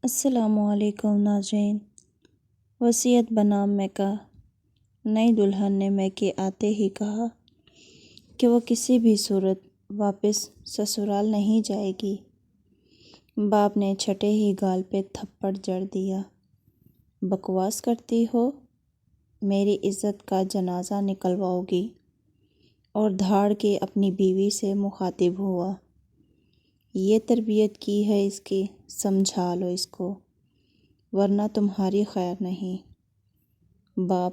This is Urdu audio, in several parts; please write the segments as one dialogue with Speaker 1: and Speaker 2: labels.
Speaker 1: السلام علیکم ناظرین۔ وصیت بنام میکا۔ نئی دلہن نے میکے آتے ہی کہا کہ وہ کسی بھی صورت واپس سسرال نہیں جائے گی۔ باپ نے چھٹے ہی گال پہ تھپڑ جڑ دیا۔ بکواس کرتی ہو؟ میری عزت کا جنازہ نکلواؤ گی؟ اور دھاڑ کے اپنی بیوی سے مخاطب ہوا۔ یہ تربیت کی ہے اس کی، سمجھا لو اس کو، ورنہ تمہاری خیر نہیں۔ باپ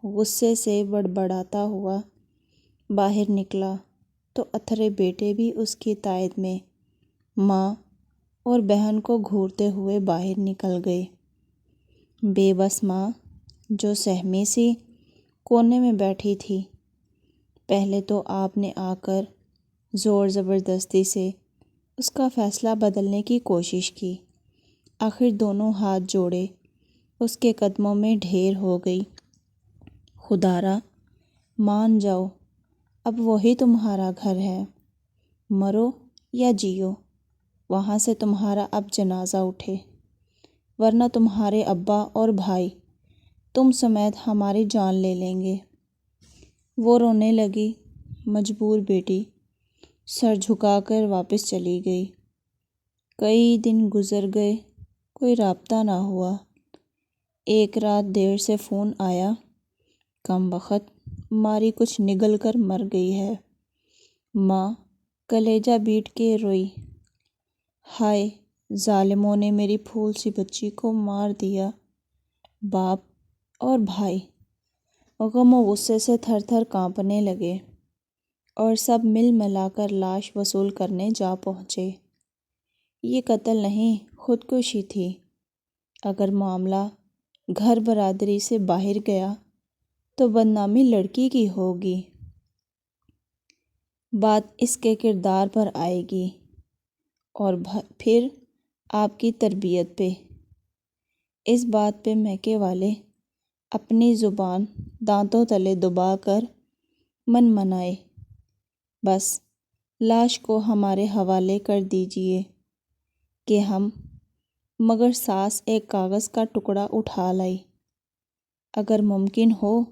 Speaker 1: غصے سے بڑبڑاتا ہوا باہر نکلا تو اتھرے بیٹے بھی اس کی تائید میں ماں اور بہن کو گھورتے ہوئے باہر نکل گئے۔ بے بس ماں جو سہمی سی کونے میں بیٹھی تھی، پہلے تو آپ نے آ کر زور زبردستی سے اس کا فیصلہ بدلنے کی کوشش کی، آخر دونوں ہاتھ جوڑے اس کے قدموں میں ڈھیر ہو گئی۔ خدارا مان جاؤ، اب وہی تمہارا گھر ہے، مرو یا جیو وہاں سے تمہارا اب جنازہ اٹھے، ورنہ تمہارے ابا اور بھائی تم سمیت ہماری جان لے لیں گے۔ وہ رونے لگی۔ مجبور بیٹی سر جھکا کر واپس چلی گئی۔ کئی دن گزر گئے، کوئی رابطہ نہ ہوا۔ ایک رات دیر سے فون آیا، کمبخت ماری کچھ نگل کر مر گئی ہے۔ ماں کلیجہ بیٹ کے روئی، ہائے ظالموں نے میری پھول سی بچی کو مار دیا۔ باپ اور بھائی غم و غصے سے تھر تھر کانپنے لگے اور سب مل ملا کر لاش وصول کرنے جا پہنچے۔ یہ قتل نہیں، خودکشی تھی۔ اگر معاملہ گھر برادری سے باہر گیا تو بدنامی لڑکی کی ہوگی، بات اس کے کردار پر آئے گی اور پھر آپ کی تربیت پہ۔ اس بات پہ میکے والے اپنی زبان دانتوں تلے دبا کر من منائے، بس لاش کو ہمارے حوالے کر دیجئے کہ ہم، مگر ساس ایک کاغذ کا ٹکڑا اٹھا لائی، اگر ممکن ہو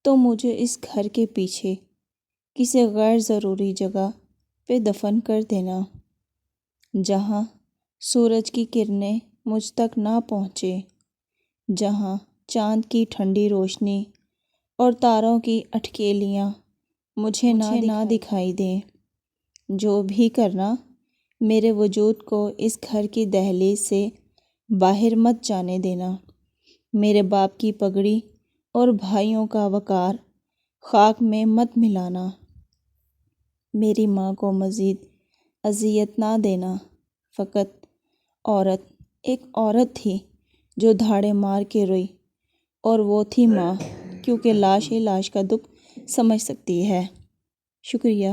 Speaker 1: تو مجھے اس گھر کے پیچھے کسی غیر ضروری جگہ پہ دفن کر دینا، جہاں سورج کی کرنیں مجھ تک نہ پہنچے، جہاں چاند کی ٹھنڈی روشنی اور تاروں کی اٹکیلیاں مجھے نہ دکھائی دیں۔ جو بھی کرنا، میرے وجود کو اس گھر کی دہلیز سے باہر مت جانے دینا۔ میرے باپ کی پگڑی اور بھائیوں کا وقار خاک میں مت ملانا۔ میری ماں کو مزید اذیت نہ دینا۔ فقط عورت، ایک عورت تھی جو دھاڑے مار کے روئی، اور وہ تھی ماں، کیونکہ لاش ہی لاش کا دکھ سمجھ سکتی ہے۔ شکریہ۔